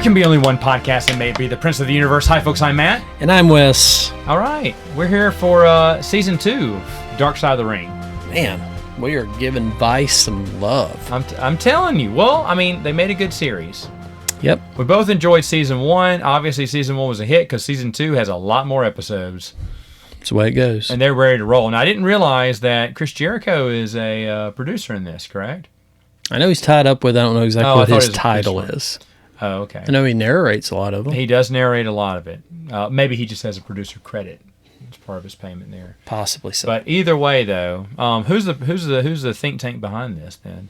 can be only one podcast and may be the Prince of the Universe. Hi, folks. I'm Matt. And I'm Wes. All right. We're here for Season 2 of Dark Side of the Ring. Man, we are giving Vice some love. I'm telling you. Well, I mean, they made a good series. Yep. We both enjoyed Season 1. Obviously, Season 1 was a hit because Season 2 has a lot more episodes. That's the way it goes. And they're ready to roll. Now, I didn't realize that Chris Jericho is a producer in this, correct? I know he's tied up with, I don't know exactly what his title is. Oh, okay. I know he narrates a lot of them. He does narrate a lot of it. Maybe he just has a producer credit. It's part of his payment there. Possibly so. But either way, though, who's the think tank behind this then?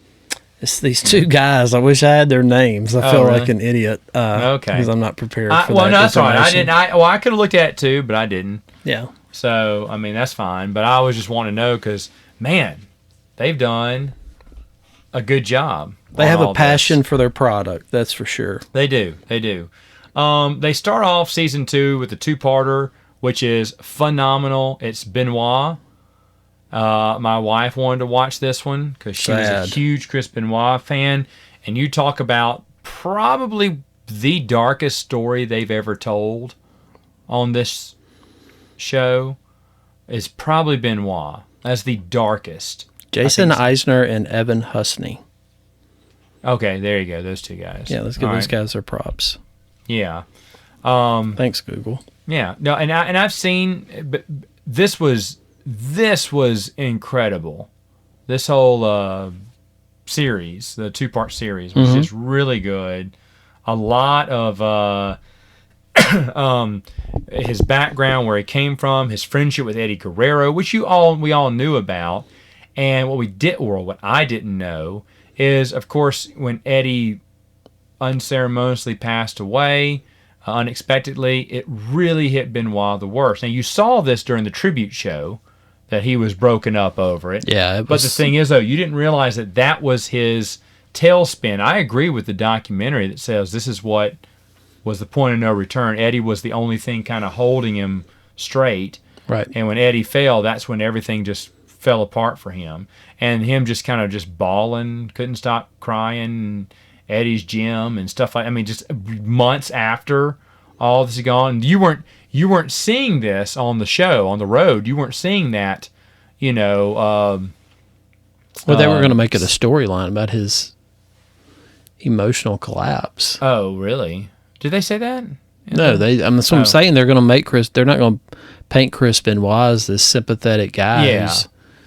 It's these two guys. I wish I had their names. I feel really? like an idiot. Okay. Because I'm not prepared for that. Well, no, that's all right. I didn't. I could have looked at it too, but I didn't. Yeah. So I mean, that's fine. But I always just want to know because, man, they've done a good job. They have a passion for their product, that's for sure. They do. They do. They start off Season 2 with a two-parter, which is phenomenal. It's Benoit. My wife wanted to watch this one because she was a huge Chris Benoit fan. And you talk about probably the darkest story they've ever told on this show is probably Benoit. That's the darkest. Jason Eisner and Evan Husney. Okay, there you go. Those two guys. Yeah, let's give those guys their props. Yeah. Thanks, Google. Yeah. No, and I've seen, but this was incredible. This whole series, the two-part series, was just really good. A lot of his background, where he came from, his friendship with Eddie Guerrero, which we all knew about, and what I didn't know is, of course, when Eddie unceremoniously passed away unexpectedly, it really hit Benoit the worst. Now, you saw this during the tribute show, that he was broken up over it. Yeah. But the thing is, though, you didn't realize that was his tailspin. I agree with the documentary that says this is what was the point of no return. Eddie was the only thing kind of holding him straight. Right. And when Eddie fell, that's when everything just fell apart for him. And him just kind of just bawling, couldn't stop crying, Eddie's gym and stuff like. I mean, just months after all this is gone, you weren't seeing this on the show on the road. You weren't seeing that, you know. Well, they were going to make it a storyline about his emotional collapse. Oh, really? Did they say that? No, that's what I'm saying. They're going to make Chris. They're not going to paint Chris Benoit as this sympathetic guy.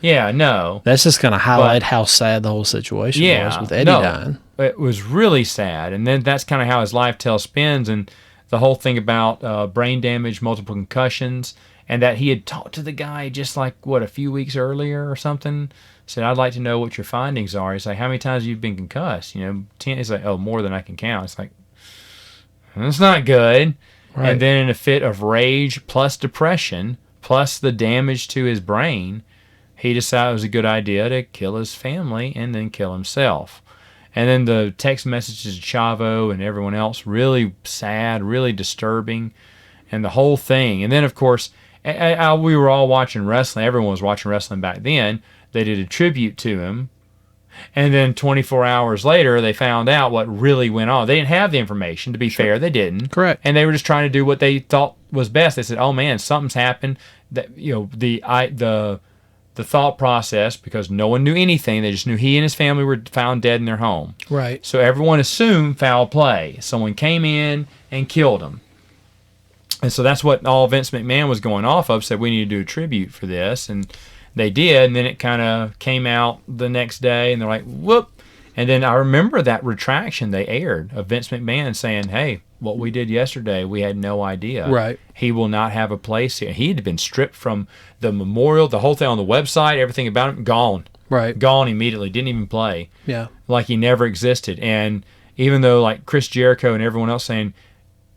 Yeah, no. That's just going to highlight how sad the whole situation was with Eddie dying. It was really sad. And then that's kind of how his life tale spins. And the whole thing about brain damage, multiple concussions, and that he had talked to the guy just like, a few weeks earlier or something. Said, I'd like to know what your findings are. He's like, how many times have you been concussed? 10. He's like, more than I can count. It's like, that's not good. Right. And then in a fit of rage plus depression plus the damage to his brain, he decided it was a good idea to kill his family and then kill himself. And then the text messages to Chavo and everyone else, really sad, really disturbing, and the whole thing. And then, of course, we were all watching wrestling. Everyone was watching wrestling back then. They did a tribute to him. And then 24 hours later, they found out what really went on. They didn't have the information, to be fair. They didn't. Correct. And they were just trying to do what they thought was best. They said, oh, man, something's happened. That, the thought process, because no one knew anything, they just knew he and his family were found dead in their home. Right. So everyone assumed foul play. Someone came in and killed him. And so that's what all Vince McMahon was going off of, said we need to do a tribute for this. And they did, and then it kind of came out the next day, and they're like, whoop. And then I remember that retraction they aired of Vince McMahon saying, hey, what we did yesterday, we had no idea. Right. He will not have a place here. He had been stripped from the memorial, the whole thing on the website, everything about him, gone. Right. Gone immediately. Didn't even play. Yeah. Like he never existed. And even though like Chris Jericho and everyone else saying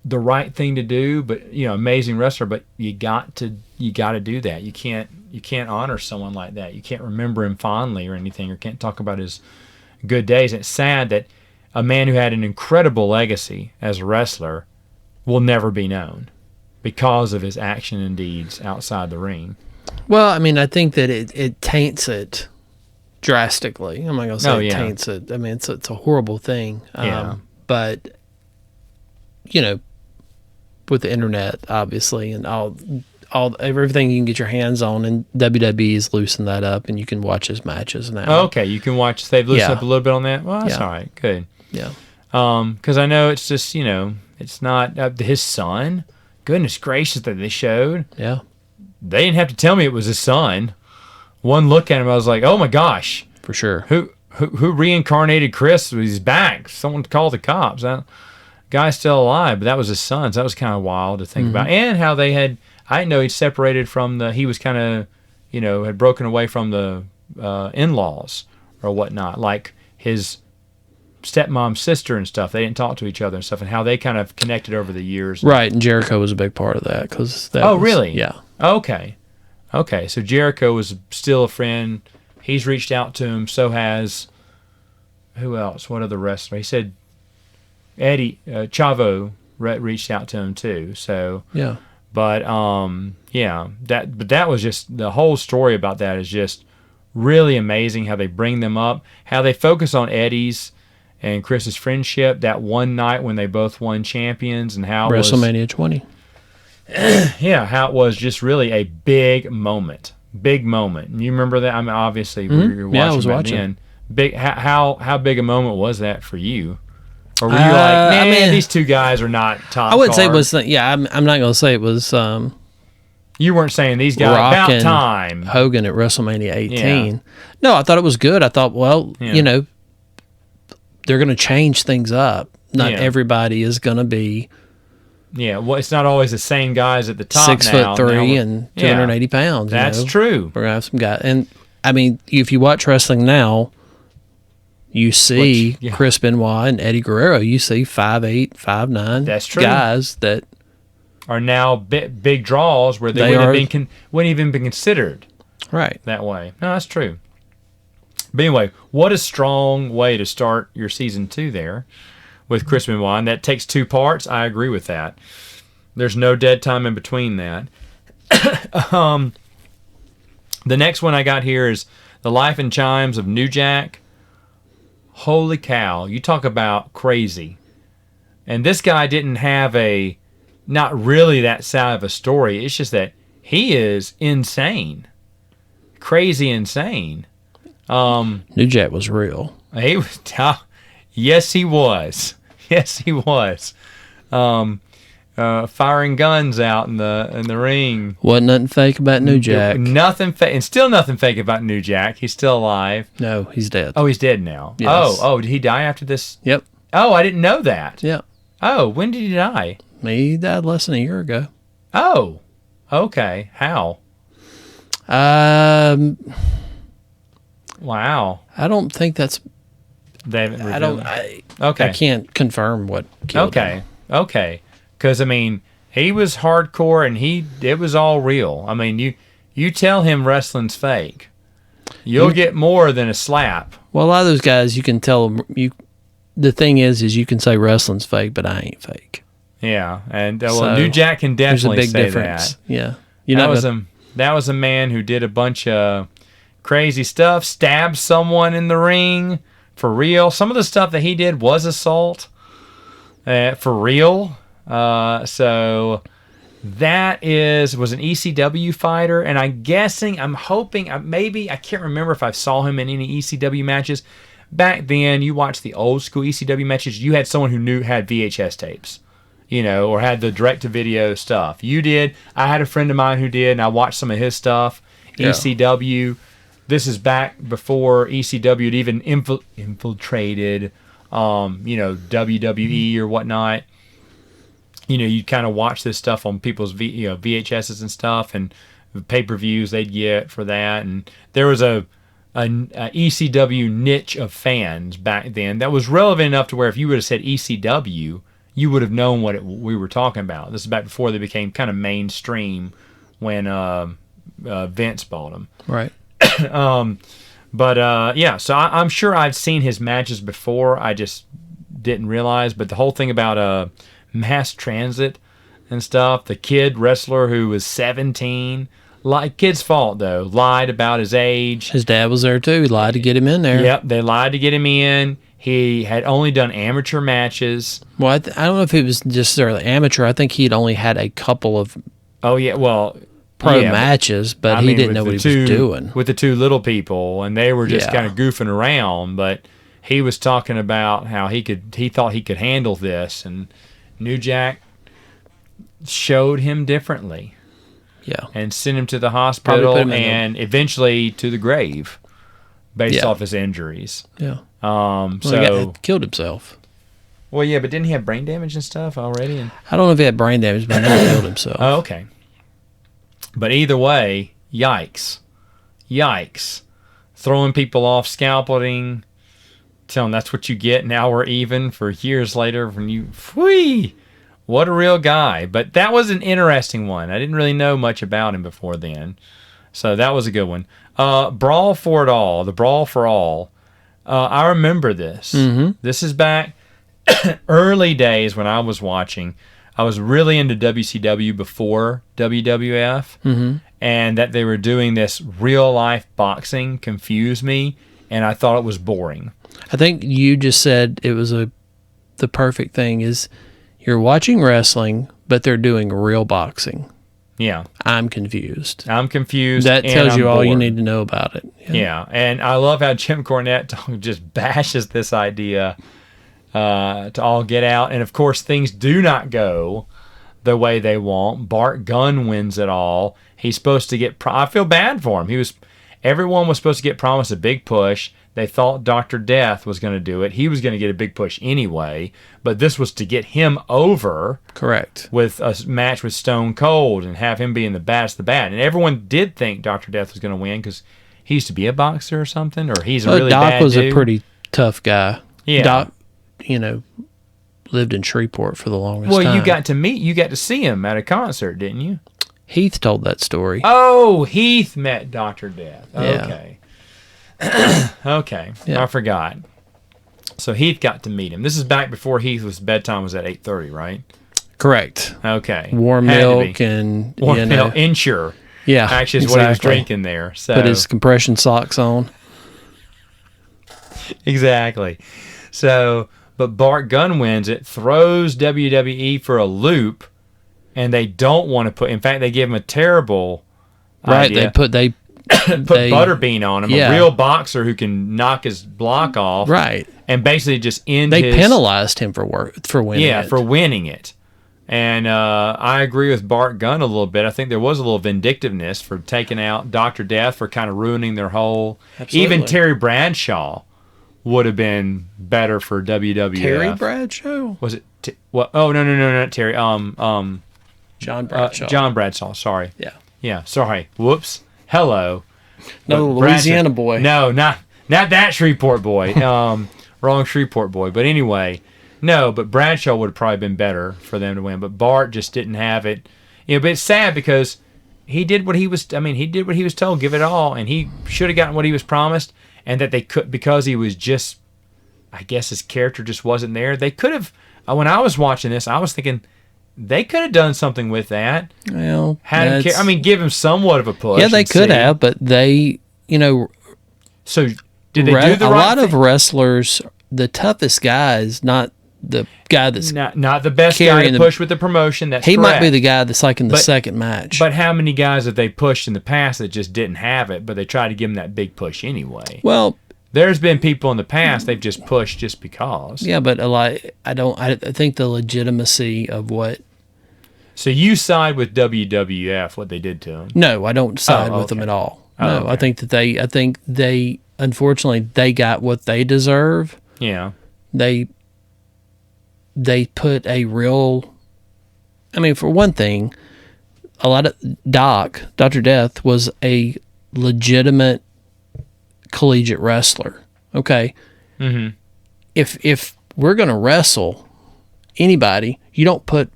the right thing to do, but amazing wrestler, but you got to do that. You can't honor someone like that. You can't remember him fondly or anything, or can't talk about his good days. And it's sad that a man who had an incredible legacy as a wrestler will never be known because of his action and deeds outside the ring. Well, I mean, I think that it taints it drastically. I'm not going to say it taints it. I mean, it's a horrible thing. But with the internet, obviously, and all everything you can get your hands on, and WWE's loosened that up, and you can watch his matches now. Oh, okay, you can watch. They've loosened up a little bit on that. Well, that's all right. Good. Yeah. Because I know it's just it's not his son. Goodness gracious, that they showed. Yeah. They didn't have to tell me it was his son. One look at him, I was like, oh my gosh, for sure. Who reincarnated Chris? He's back. Someone called the cops. That guy's still alive, but that was his son. So that was kind of wild to think about. And how they had. I didn't know he'd separated from he was kind of, had broken away from the in-laws or whatnot, like his stepmom's sister and stuff. They didn't talk to each other and stuff, and how they kind of connected over the years. Right, and Jericho was a big part of that. Really? Yeah. Okay, so Jericho was still a friend. He's reached out to him, so has, who else? What other wrestler? He said Eddie, Chavo reached out to him too, so... Yeah. But that was just the whole story about that is just really amazing how they bring them up, how they focus on Eddie's and Chris's friendship that one night when they both won champions, and how WrestleMania 20. Yeah, how it was just really a big moment. And you remember that? I mean, obviously we were watching. Yeah, I was watching. Then. Big. How big a moment was that for you? Or were you like, man, these two guys are not top? I wouldn't say it was. I'm not going to say it was. You weren't saying these guys about time. Hogan at WrestleMania 18. Yeah. No, I thought it was good. I thought, well, they're going to change things up. Not everybody is going to be. Yeah, well, it's not always the same guys at the top. 6'3" and 280 pounds. That's true. We're going to have some guys. And, I mean, if you watch wrestling now, you see Chris Benoit and Eddie Guerrero. You see 5'8", 5'9" That's true. Guys that are now big draws where they wouldn't even been considered that way. No, that's true. But anyway, what a strong way to start your season 2 there with Chris Benoit. And that takes 2 parts. I agree with that. There's no dead time in between that. The next one I got here is The Life and Chimes of New Jack. Holy cow. You talk about crazy. And this guy didn't have not really that side of a story. It's just that he is insane. Crazy insane. New Jack was real. He was. Yes, he was. Yes, he was. Firing guns out in the ring. Wasn't nothing fake about New Jack. Nothing fake, and still nothing fake about New Jack. He's still alive. No, he's dead. Oh, he's dead now. Yes. Oh, did he die after this? Yep. Oh, I didn't know that. Yeah. Oh, when did he die? He died less than a year ago. Oh, okay. How? Wow. I don't think that's. They haven't revealed I can't confirm what killed him. Okay. Because, I mean, he was hardcore and it was all real. I mean, you tell him wrestling's fake, you'll get more than a slap. Well, a lot of those guys, you can tell them. The thing is you can say wrestling's fake, but I ain't fake. Yeah, and New Jack can definitely there's a big say difference. that. Yeah, that was a man who did a bunch of crazy stuff, stabbed someone in the ring for real. Some of the stuff that he did was assault for real. So that was an ECW fighter, and I'm hoping, I can't remember if I saw him in any ECW matches. Back then, you watched the old school ECW matches, you had someone who had VHS tapes, or had the direct-to-video stuff. You did. I had a friend of mine who did, and I watched some of his stuff. Yeah. ECW. This is back before ECW had even infiltrated, WWE or whatnot. You kind of watch this stuff on people's VHSs and stuff, and the pay-per-views they'd get for that. And there was a ECW niche of fans back then that was relevant enough to where if you would have said ECW, you would have known what we were talking about. This is back before they became kind of mainstream when Vince bought them. Right. So I'm sure I've seen his matches before. I just didn't realize. But the whole thing about mass transit and stuff, the kid wrestler who was 17, kid's fault though, lied about his age. His dad was there too. He lied to get him in there. Yep, they lied to get him in. He had only done amateur matches. Well, I don't know if he was necessarily amateur. I think he'd only had a couple of pro matches, but he didn't know what he was doing. With the two little people, and they were just kind of goofing around, but he was talking about how he thought he could handle this, and New Jack showed him differently. Yeah. And sent him to the hospital and eventually to the grave based off his injuries. Yeah. He killed himself. Well, yeah, but didn't he have brain damage and stuff already? I don't know if he had brain damage, but I know he killed himself. Oh, okay. But either way, yikes. Yikes. Throwing people off, scalping, telling that's what you get, now we're even for years later when you, whee! What a real guy. But that was an interesting one. I didn't really know much about him before then. So that was a good one. Brawl for It All, the Brawl for All. I remember this. Mm-hmm. This is back early days when I was watching. I was really into WCW before WWF. Mm-hmm. And that they were doing this real-life boxing confused me, and I thought it was boring. I think you just said it was the perfect thing is you're watching wrestling, but they're doing real boxing. Yeah. I'm confused. That tells you all you need to know about it. Yeah. And I love how Jim Cornette just bashes this idea to all get out. And, of course, things do not go the way they want. Bart Gunn wins it all. He's supposed to get... I feel bad for him. Everyone was supposed to get promised a big push. They thought Dr. Death was going to do it. He was going to get a big push anyway, but this was to get him over. Correct. With a match with Stone Cold and have him being the baddest of the bad. And everyone did think Dr. Death was going to win because he used to be a boxer or something, or he's a really Doc bad dude. was a pretty tough guy. Yeah. Doc, lived in Shreveport for the longest time. Well, you got to see him at a concert, didn't you? Heath told that story. Oh, Heath met Dr. Death. Yeah. Okay. Okay, yeah. I forgot. So Heath got to meet him. This is back before Heath's bedtime was at 8:30, right? Correct. Okay. Warm milk and warm milk, Ensure. Yeah, actually, is what he was drinking there. So put his compression socks on. Exactly. So, but Bart Gunn wins it, throws WWE for a loop, and they don't want to put. In fact, they give him a terrible idea. They put Butterbean on him, a real boxer who can knock his block off. Right. And basically just end They penalized him for winning it. Yeah, for winning it. And I agree with Bart Gunn a little bit. I think there was a little vindictiveness for taking out Dr. Death, for kind of ruining their whole... Absolutely. Even Terry Bradshaw would have been better for WWF. Terry Bradshaw? Was it... no, not Terry. John Bradshaw. John Bradshaw, sorry. Yeah. Yeah, sorry. Whoops. Hello. No, Louisiana boy. No, not that Shreveport boy. Wrong Shreveport boy. But anyway, no, but Bradshaw would have probably been better for them to win. But Bart just didn't have it. But it's sad because he did what he was told, give it all, and he should have gotten what he was promised, and that they could, because he was just, I guess his character just wasn't there. They could have, when I was watching this, I was thinking, they could have done something with that. Well, give him somewhat of a push. Yeah, they could have, but they, So did they do the right thing? A lot of wrestlers, the toughest guy is not the guy that's not the best guy to push with the promotion. That's he correct. might be the guy that's like in the second match. But how many guys have they pushed in the past that just didn't have it, but they tried to give him that big push anyway? Well, there's been people in the past they've just pushed just because. Yeah, but I think the legitimacy of what. So you side with WWF, what they did to him? No, I don't side with them at all. No, okay. I think they unfortunately they got what they deserve. Yeah. They put a real. I mean, for one thing, a lot of Dr. Death was a legitimate collegiate wrestler. Okay. Mm-hmm. If we're gonna wrestle anybody, you don't put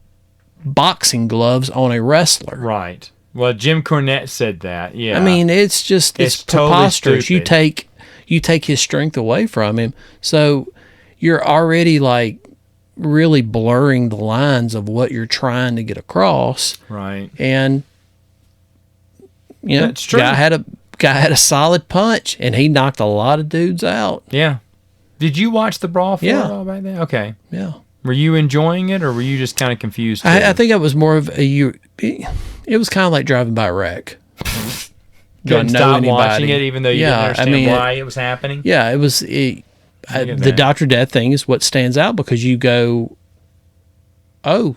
boxing gloves on a wrestler. Right. Well, Jim Cornette said that. Yeah. I mean, it's preposterous. Totally you take his strength away from him, so you're already like really blurring the lines of what you're trying to get across. Right. And that's true. Guy had a solid punch, and he knocked a lot of dudes out. Yeah. Did you watch the Brawl for Yeah. it all back then? Okay. Yeah. Were you enjoying it, or were you just kind of confused? Too? I think it was more of it was kind of like driving by a wreck. Couldn't stop watching it, even though you didn't understand why it was happening. Yeah, it was. The Dr. Death thing is what stands out because you go, oh,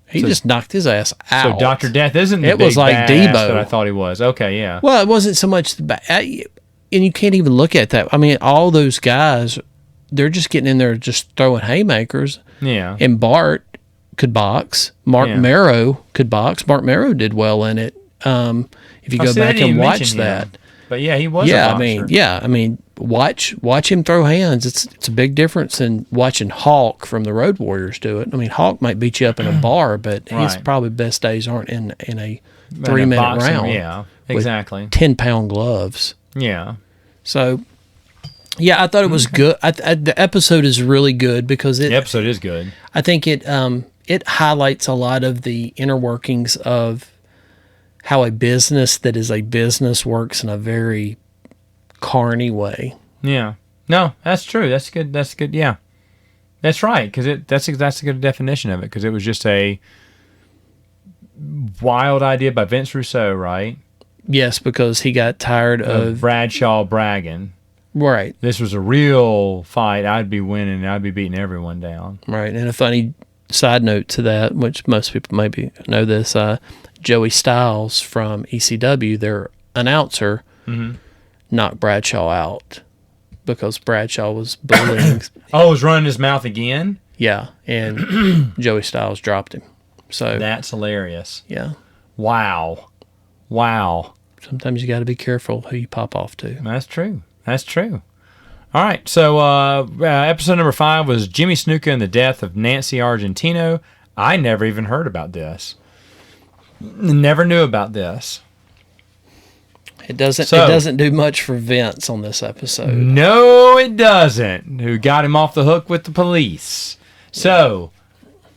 he just knocked his ass out. So Dr. Death isn't the it big was like badass Debo that I thought he was. Okay, yeah. Well, it wasn't so much and you can't even look at that. I mean, all those guys, they're just getting in there just throwing haymakers. Yeah. And Bart could box. Mark Marrow could box. Mark Marrow did well in it. If you go back and watch that. But yeah, he was a boxer. I mean, watch him throw hands. It's a big difference in watching Hawk from the Road Warriors do it. I mean, Hawk might beat you up in a bar, but his probably best days aren't in a 3-minute round. Yeah, exactly. 10-pound gloves. Yeah. So, yeah, I thought it was good. The episode is really good because the episode is good. I think it highlights a lot of the inner workings of how a business that is a business works in a very carny way. Yeah. No, that's true. That's good. That's good. Yeah. That's right. Because that's a good definition of it. Because it was just a wild idea by Vince Russo, right? Yes, because he got tired of Bradshaw bragging. Right. This was a real fight. I'd be winning. I'd be beating everyone down. Right. And a funny side note to that, which most people maybe know this, Joey Styles from ECW, their announcer, knocked Bradshaw out because Bradshaw was bullying. Oh, was running his mouth again? Yeah, and Joey Styles dropped him. So that's hilarious. Yeah. Wow. Sometimes you got to be careful who you pop off to. That's true. All right, so episode number 5 was Jimmy Snuka and the Death of Nancy Argentino. I never even heard about this. Never knew about this. It doesn't do much for Vince on this episode. No, it doesn't. Who got him off the hook with the police. So,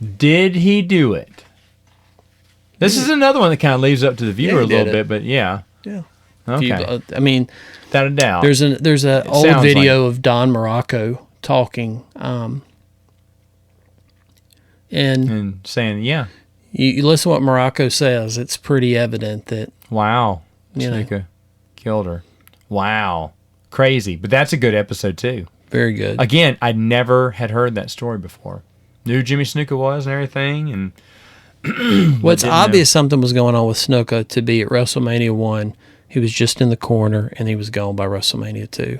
did he do it? This is another one that kind of leaves up to the viewer a little bit, but yeah. Yeah. Okay. I mean, without a doubt. There's an old video of Don Morocco talking, and saying, yeah. You listen to what Morocco says. It's pretty evident that Snuka killed her. Wow, crazy. But that's a good episode too. Very good. Again, I never had heard that story before. Knew Jimmy Snuka was and everything, and well, it's obvious something was going on with Snuka to be at WrestleMania 1. He was just in the corner, and he was gone by WrestleMania 2.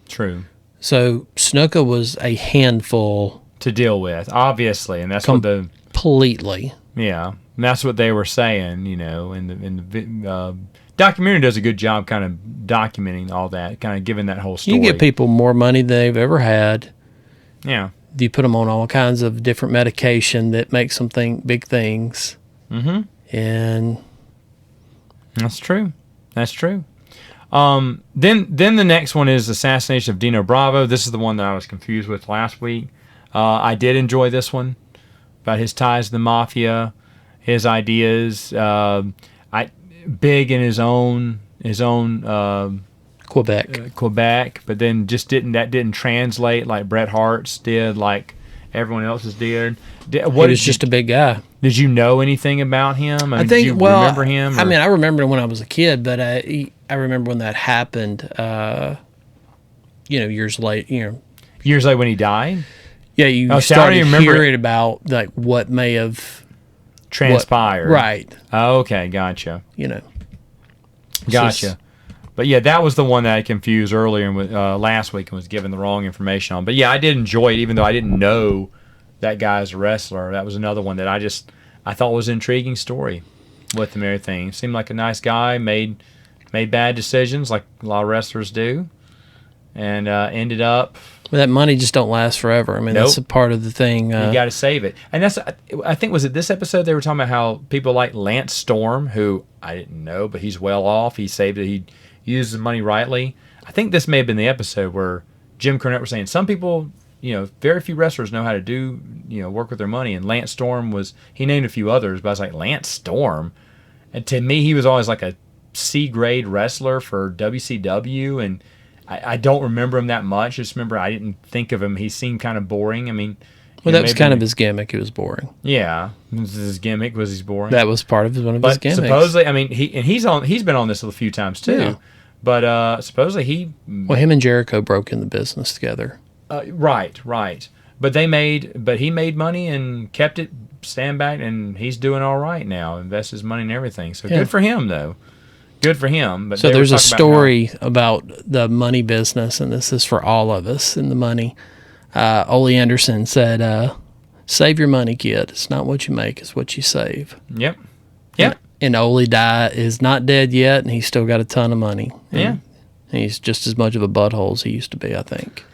True. So Snuka was a handful to deal with, obviously, and that's completely. Yeah, and that's what they were saying. In the documentary does a good job, kind of documenting all that, kind of giving that whole story. You give people more money than they've ever had. Yeah. You put them on all kinds of different medication that makes them think big things. Mm-hmm. And that's true. Then the next one is Assassination of Dino Bravo. This is the one that I was confused with last week. I did enjoy this one about his ties to the mafia, his ideas. Big in his own Quebec, but then just didn't translate like Bret Hart's did, like everyone else's did. He was just a big guy. Did you know anything about him? I think. Did you remember him? I mean, I remember when I was a kid, but I remember when that happened. Years later. Years later when he died. Yeah, you started hearing about like what may have transpired. Right. Oh, okay, gotcha. Gotcha. But yeah, that was the one that I confused earlier last week and was given the wrong information on. But yeah, I did enjoy it, even though I didn't know that guy's a wrestler. That was another one that I thought was an intriguing story with him and everything. Seemed like a nice guy, made bad decisions like a lot of wrestlers do, and ended up. Well, that money just don't last forever. I mean, that's a part of the thing. You got to save it. And I think, was it this episode they were talking about how people like Lance Storm, who I didn't know, but he's well off. He saved it. He uses the money rightly. I think this may have been the episode where Jim Cornette was saying some people, very few wrestlers know how to do, work with their money. And Lance Storm he named a few others, but I was like, Lance Storm? And to me, he was always like a C-grade wrestler for WCW. And I don't remember him that much. Just remember I didn't think of him. He seemed kind of boring. I mean, Well, that was kind of his gimmick. It was boring. Yeah, his gimmick was he's boring. That was part of one of his gimmicks. Supposedly, I mean, he's been on this a few times too. Yeah. But supposedly him and Jericho broke in the business together. Right. But he made money and kept it, stand back, and he's doing all right now. Invests his money and everything. So good for him, though. Good for him. But so there's a story about the money business, and this is for all of us in the money. Ole Anderson said, "Save your money, kid. It's not what you make; it's what you save." Yep. And Ole is not dead yet, and he's still got a ton of money. And he's just as much of a butthole as he used to be, I think.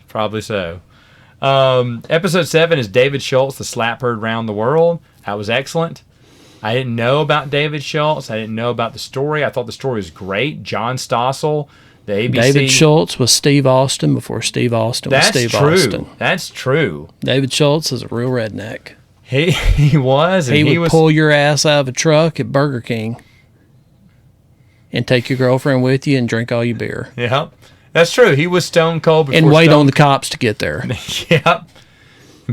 Probably so. Episode 7 is David Schultz, the slap heard round the world. That was excellent. I didn't know about David Schultz. I didn't know about the story. I thought the story was great. John Stossel, the ABC. David Schultz was Steve Austin before Steve Austin was Steve Austin. That's true. David Schultz is a real redneck. He was. And he would pull your ass out of a truck at Burger King and take your girlfriend with you and drink all your beer. Yep. That's true. He was stone cold before and wait on the cops to get there. Yep.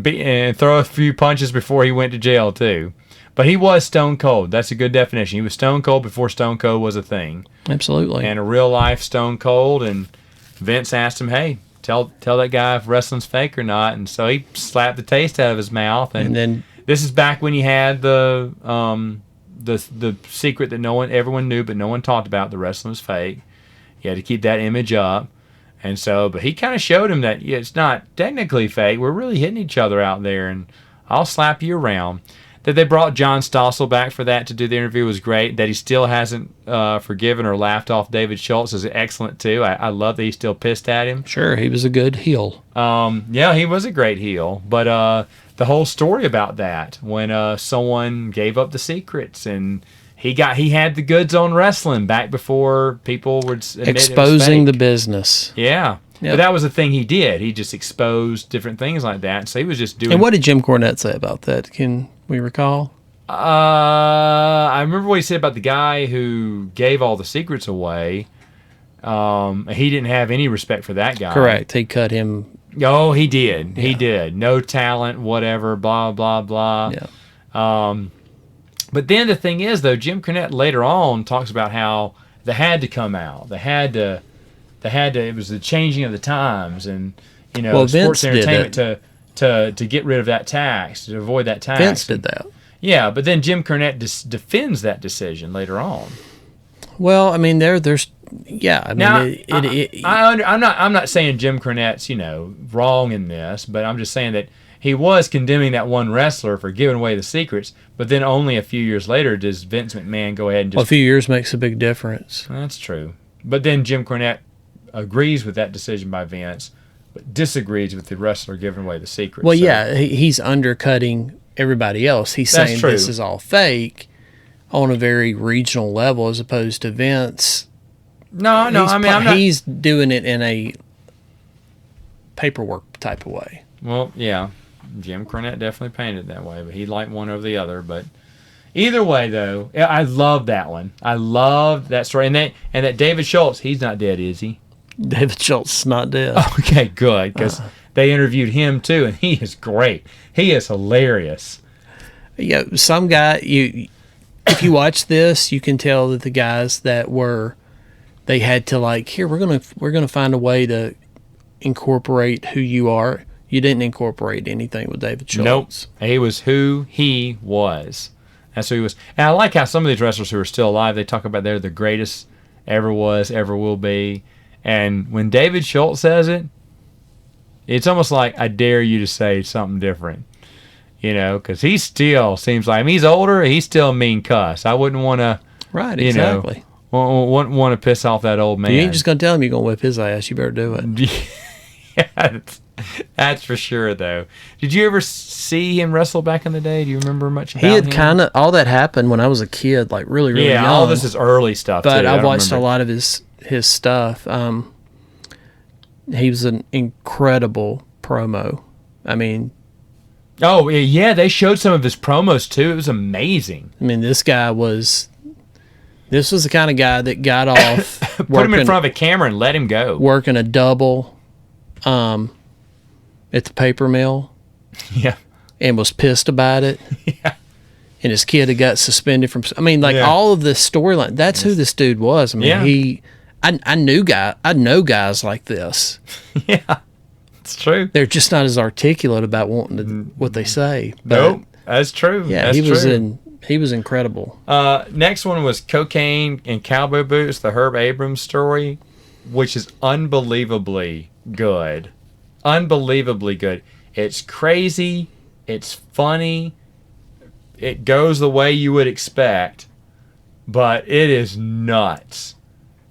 And throw a few punches before he went to jail, too. But he was stone cold. That's a good definition. He was stone cold before stone cold was a thing. Absolutely. And a real life stone cold. And Vince asked him, hey, tell that guy if wrestling's fake or not. And so he slapped the taste out of his mouth. And then this is back when you had the secret that everyone knew, but no one talked about. The wrestling was fake. You had to keep that image up. And so, but he kind of showed him that it's not technically fake. We're really hitting each other out there, and I'll slap you around. That they brought John Stossel back for that to do the interview was great. That he still hasn't forgiven or laughed off David Schultz is excellent, too. I love that he's still pissed at him. Sure, he was a good heel. Yeah, he was a great heel. But the whole story about that, when someone gave up the secrets and he had the goods on wrestling back before people would admit exposing the business. Yeah. Yep. But that was the thing he did. He just exposed different things like that. So he was just doing. And what did Jim Cornette say about that? Can we recall? I remember what he said about the guy who gave all the secrets away. He didn't have any respect for that guy. Correct. He cut him. Oh, he did. Yeah. He did. No talent, whatever, blah, blah, blah. Yeah. But then the thing is, though, Jim Cornette later on talks about how they had to come out. They had to. It was the changing of the times, and sports entertainment to get rid of that tax, to avoid that tax. Vince did that. Yeah, but then Jim Cornette defends that decision later on. Well, I mean, there's yeah. I mean, I'm not saying Jim Cornette's wrong in this, but I'm just saying that he was condemning that one wrestler for giving away the secrets, but then only a few years later does Vince McMahon go ahead and just... Well, a few years makes a big difference. That's true. But then Jim Cornette agrees with that decision by Vince, but disagrees with the wrestler giving away the secrets. Well, yeah, he's undercutting everybody else. He's saying this is all fake on a very regional level as opposed to Vince. He's doing it in a paperwork type of way. Well, yeah, Jim Cornette definitely painted it that way, but he liked one over the other. But either way, though, I love that one. I love that story, and that David Schultz, he's not dead, is he? David Schultz is not dead. Okay, good, because they interviewed him too, and he is great. He is hilarious. Yeah, some guy if you watch this, you can tell that the guys that they had to we're gonna find a way to incorporate who you are. You didn't incorporate anything with David Schultz. Nope. He was who he was. That's who he was. And I like how some of these wrestlers who are still alive, they talk about they're the greatest ever was, ever will be. And when David Schultz says it, it's almost like I dare you to say something different. Because he still seems like, he's older, he's still a mean cuss. I wouldn't want to, right, exactly. Wouldn't want to piss off that old man. You ain't just going to tell him you're going to whip his ass. You better do it. Yeah, that's for sure, though. Did you ever see him wrestle back in the day? Do you remember much about him? He had kind of, all that happened when I was a kid, like really, really young. Yeah, all this is early stuff, but too. I watched a lot of his stuff. He was an incredible promo. I mean... Oh, yeah, they showed some of his promos, too. It was amazing. I mean, this was the kind of guy that got off put him in front of a camera and let him go. Working a double at the paper mill. Yeah. And was pissed about it. Yeah. And his kid had got suspended from. I mean, like all of this storyline. That's who this dude was. I mean, I know guys like this. Yeah, it's true. They're just not as articulate about wanting to, what they say. But nope, that's true. Yeah, that's he was incredible. Next one was Cocaine and Cowboy Boots, the Herb Abrams story, which is unbelievably good. Unbelievably good. It's crazy. It's funny. It goes the way you would expect, but it is nuts.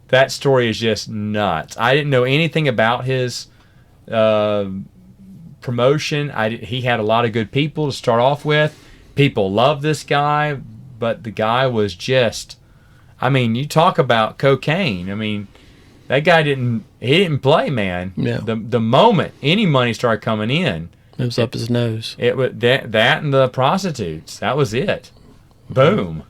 That story is just nuts. I didn't know anything about his promotion. He had a lot of good people to start off with. People love this guy, but the guy was just, I mean, you talk about cocaine. I mean, that guy didn't play, man. Yeah. The moment any money started coming in, it was up his nose. It was that and the prostitutes. That was it. Boom.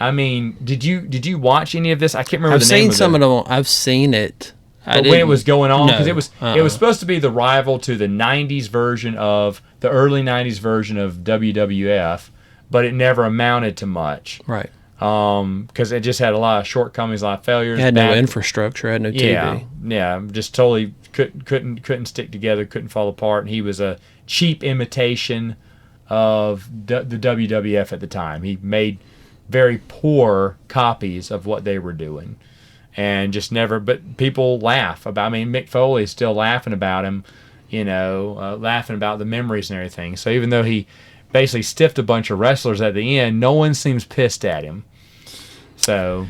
I mean, did you watch any of this? I can't remember the name of it. I've seen some of them. I've seen it. But when it was going on, because No. it was supposed to be the rival to the '90s version of the early '90s version of WWF, but it never amounted to much. Right. Because it just had a lot of shortcomings, a lot of failures. It had no infrastructure. It had no TV. Yeah, just totally couldn't stick together, couldn't fall apart. And he was a cheap imitation of the WWF at the time. He made very poor copies of what they were doing, and just never. But people laugh about. I mean, Mick Foley is still laughing about him, laughing about the memories and everything. So even though he basically stiffed a bunch of wrestlers at the end, no one seems pissed at him. So,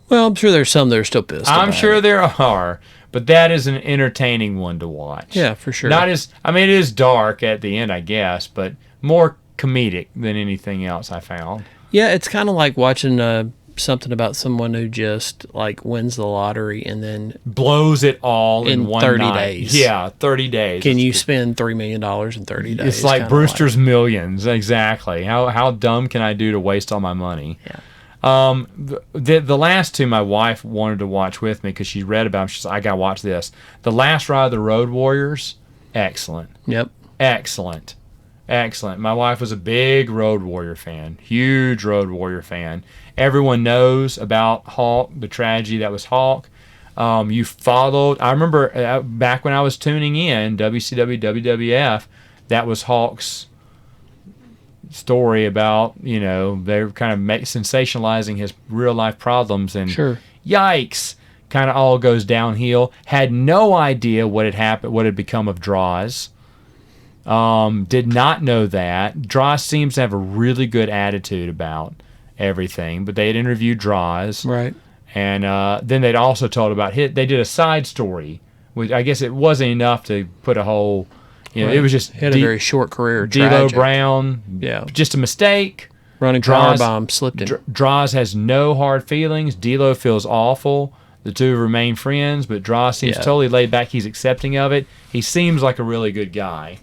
well, I'm sure there's some that are still pissed. I'm sure there are, but that is an entertaining one to watch. Yeah, for sure. It is dark at the end, I guess, but more comedic than anything else I found. Yeah, it's kind of like watching something about someone who just like wins the lottery and then blows it all in one 30 night. days. Yeah, 30 days. Can you spend $3 million in 30 days? It's like Brewster's Millions. Exactly. How dumb can I do to waste all my money? Yeah. The last two my wife wanted to watch with me because she read about them. She said, I got to watch this. The Last Ride of the Road Warriors, excellent. Yep. Excellent. My wife was a big Road Warrior fan, huge Road Warrior fan. Everyone knows about Hawk, the tragedy that was Hawk. You followed, I remember back when I was tuning in, WCW, WWF, that was Hawk's story about, they were kind of sensationalizing his real life problems, and sure. Yikes, kind of all goes downhill. Had no idea what had happened, what had become of Droz. Did not know that. Droz seems to have a really good attitude about everything, but they had interviewed Droz. Right. And then they'd also told about they did a side story, which I guess it wasn't enough to put a whole, right. It was just he had a very short career. D'Lo Brown, just a mistake. Running powerbomb, slipped in. Droz has no hard feelings. D'Lo feels awful. The two remain friends, but Droz seems totally laid back. He's accepting of it. He seems like a really good guy.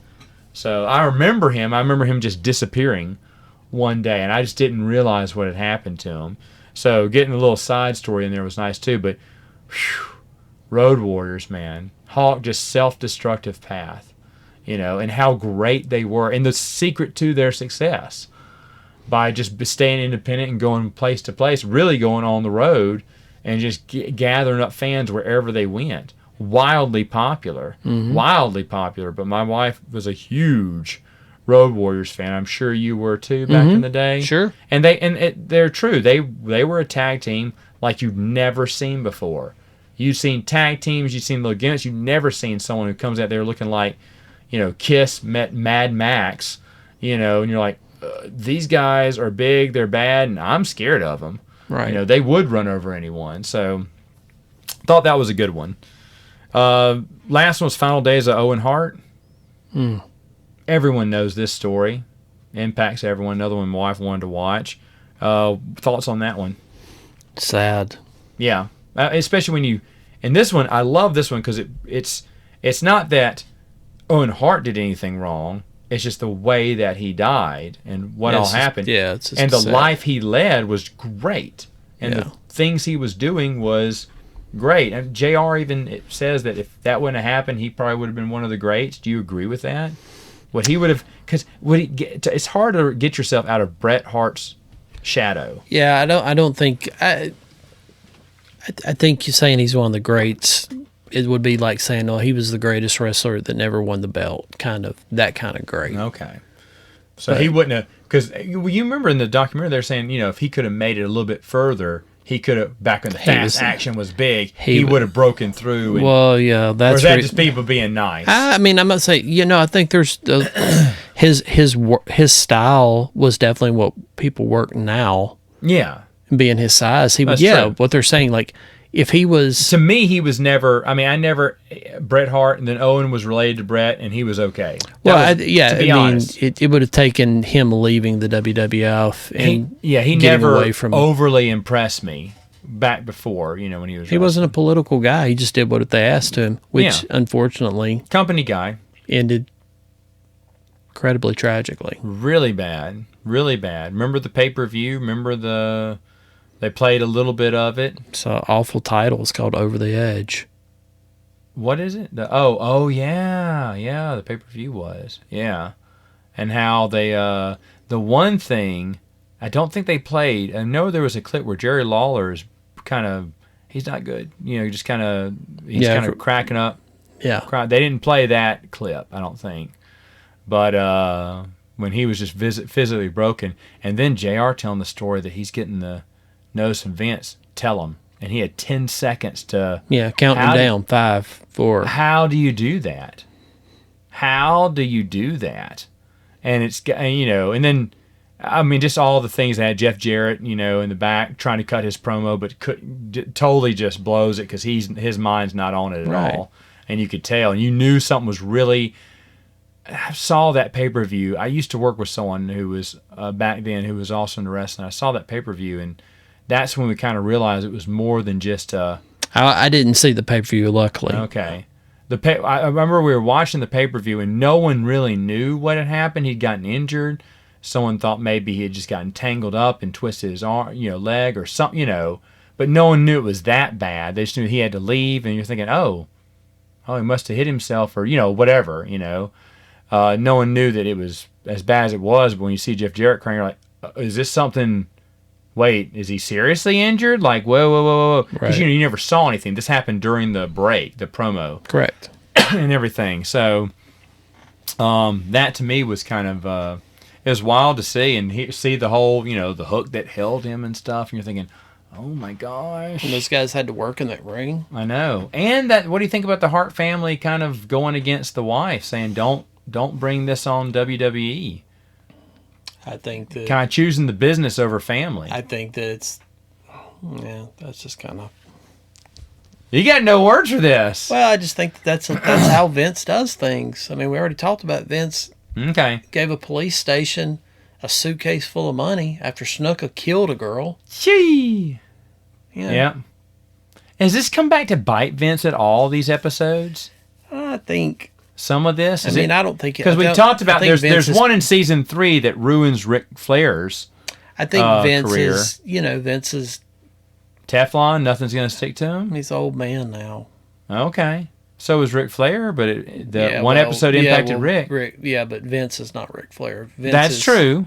So I remember him just disappearing one day, and I just didn't realize what had happened to him. So getting a little side story in there was nice too, but Road Warriors, man. Hawk, just self-destructive path, and how great they were, and the secret to their success by just staying independent and going place to place, really going on the road and just gathering up fans wherever they went. Wildly popular. But my wife was a huge Road Warriors fan. I'm sure you were too back in the day. Sure. And they're true. They were a tag team like you've never seen before. You've seen tag teams, you've seen little gimmicks. You've never seen someone who comes out there looking like, Kiss met Mad Max, and you're like, these guys are big, they're bad, and I'm scared of them. Right. They would run over anyone. So thought that was a good one. Last one was Final Days of Owen Hart. Everyone knows this story. Impacts everyone. Another one my wife wanted to watch. Thoughts on that one? Sad. Yeah. Especially when and this one, I love this one because it's not that Owen Hart did anything wrong. It's just the way that he died and what all happened. It's just and the sad. life he led was great. And the things he was doing was great. And JR even says that if that wouldn't have happened, he probably would have been one of the greats. Do you agree with that? What he would have, because it's hard to get yourself out of Bret Hart's shadow. Yeah, I don't think I think you're saying he's one of the greats. It would be like saying, "Oh, he was the greatest wrestler that never won the belt." That kind of great. Okay. So he wouldn't have, because you remember in the documentary they're saying, if he could have made it a little bit further, he could have, back when the fast action was big, he would have broken through. Well, yeah, that's. Or is that just people being nice? I mean, I'm not saying. I think there's his style was definitely what people work now. Yeah. Being his size, he was. True. What they're saying, like, if he was, to me, he was never. I mean, Bret Hart, and then Owen was related to Bret, and he was okay. To be honest, it would have taken him leaving the WWF and he never away from overly impressed me back before. When he was. He wrestling. Wasn't a political guy. He just did what they asked him, which unfortunately, company guy, ended incredibly tragically. Really bad. Really bad. Remember the pay-per-view? Remember they played a little bit of it. It's an awful title. It's called Over the Edge. What is it? Oh yeah. The pay-per-view was. Yeah. And how they the one thing I don't think they played. I know there was a clip where Jerry Lawler is he's not good. Just kind of cracking up. Yeah. They didn't play that clip, I don't think. But when he was just physically broken, and then JR telling the story that he's getting the nose from Vince, tell him, and he had 10 seconds to counting down 5, 4. How do you do that? And it's and then I mean just all the things that had Jeff Jarrett in the back trying to cut his promo, but totally just blows it because his mind's not on it at all, and you could tell, and you knew something was really. I saw that pay-per-view. I used to work with someone who was back then who was also in the wrestling. I saw that pay-per-view, and that's when we kind of realized it was more than just I didn't see the pay-per-view, luckily. Okay. I remember we were watching the pay-per-view, and no one really knew what had happened. He'd gotten injured. Someone thought maybe he had just gotten tangled up and twisted his arm, leg or something, But no one knew it was that bad. They just knew he had to leave, and you're thinking, oh, he must have hit himself or, whatever, No one knew that it was as bad as it was. But when you see Jeff Jarrett crying, you're like, is this something? Wait, is he seriously injured? Like, whoa. Because you never saw anything. This happened during the break, the promo. Correct. And everything. So that to me was kind of, it was wild to see. And see the whole, the hook that held him and stuff. And you're thinking, oh my gosh. And those guys had to work in that ring. I know. And what do you think about the Hart family kind of going against the wife, saying, don't bring this on WWE? I think that kind of choosing the business over family. I think that that's just kind of. You got no words for this. Well, I just think that's how Vince does things. I mean, we already talked about Vince. Okay. Gave a police station a suitcase full of money after Snuka killed a girl. Gee. Yeah. Has this come back to bite Vince at all? These episodes? I think. Some of this? I don't think it... Because we talked about there's one in season 3 that ruins Ric Flair's I think Vince career. Vince is... Teflon, nothing's going to stick to him? He's an old man now. Okay. So is Ric Flair, but episode impacted Rick. But Vince is not Ric Flair. That's true.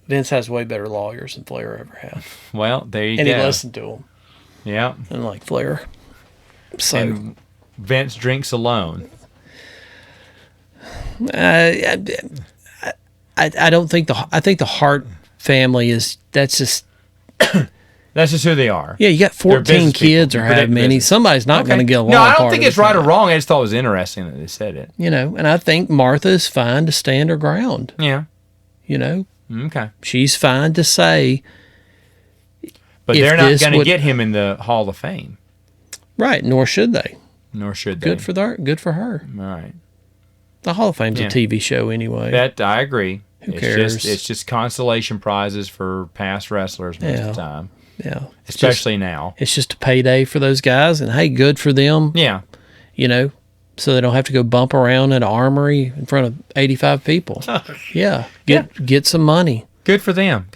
Vince has way better lawyers than Flair ever had. Well, there you go. And he listened to them. Yeah. Unlike Flair. So... And Vince drinks alone. I don't think I think the Hart family that's just who they are. Yeah, you got 14 kids or however many. Somebody's not going to get along. No, I don't think it's right or wrong. I just thought it was interesting that they said it. And I think Martha is fine to stand her ground. Yeah. Okay. She's fine to say. But they're not going to get him in the Hall of Fame. Right, nor should they. Good for her. All right. The Hall of Fame's a TV show anyway. That I agree. Who cares? It's just consolation prizes for past wrestlers most of the time. Yeah. Especially now. It's just a payday for those guys, and hey, good for them. Yeah. So they don't have to go bump around at an armory in front of 85 people. Yeah. Get some money. Good for them.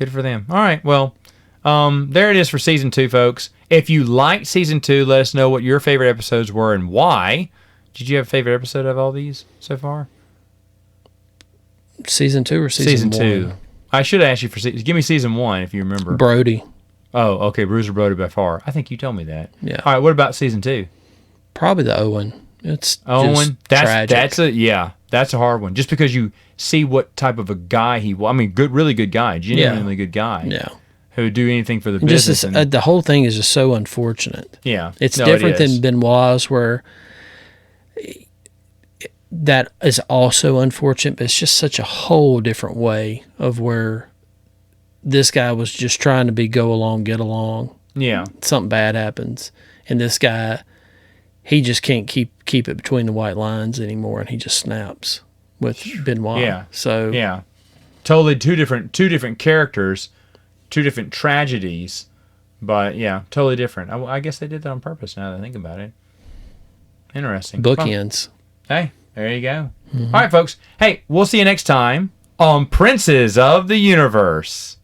All right. Well, there it is for season 2, folks. If you liked season 2, let us know what your favorite episodes were and why. Did you have a favorite episode of all these so far? Season 2 or season 2. 1? I should ask you for give me season 1 if you remember. Brody. Oh, okay, Bruiser Brody by far. I think you told me that. Yeah. All right, what about season 2? Probably the Owen. It's Owen. Just tragic. That's a hard one. Just because you see what type of a guy he was. I mean, really good guy, genuinely good guy. Yeah. Who would do anything for the And business. the whole thing is just so unfortunate. Yeah. It's different than Benoit's, where that is also unfortunate, but it's just such a whole different way of where this guy was just trying to go along, get along. Yeah. Something bad happens, and this guy, he just can't keep it between the white lines anymore, and he just snaps with Benoit. Yeah. So yeah, totally two different characters, two different tragedies, but yeah, totally different. I guess they did that on purpose. Now that I think about it, interesting. bookends. Well, hey, there you go. All right, folks. Hey, we'll see you next time on Princes of the Universe.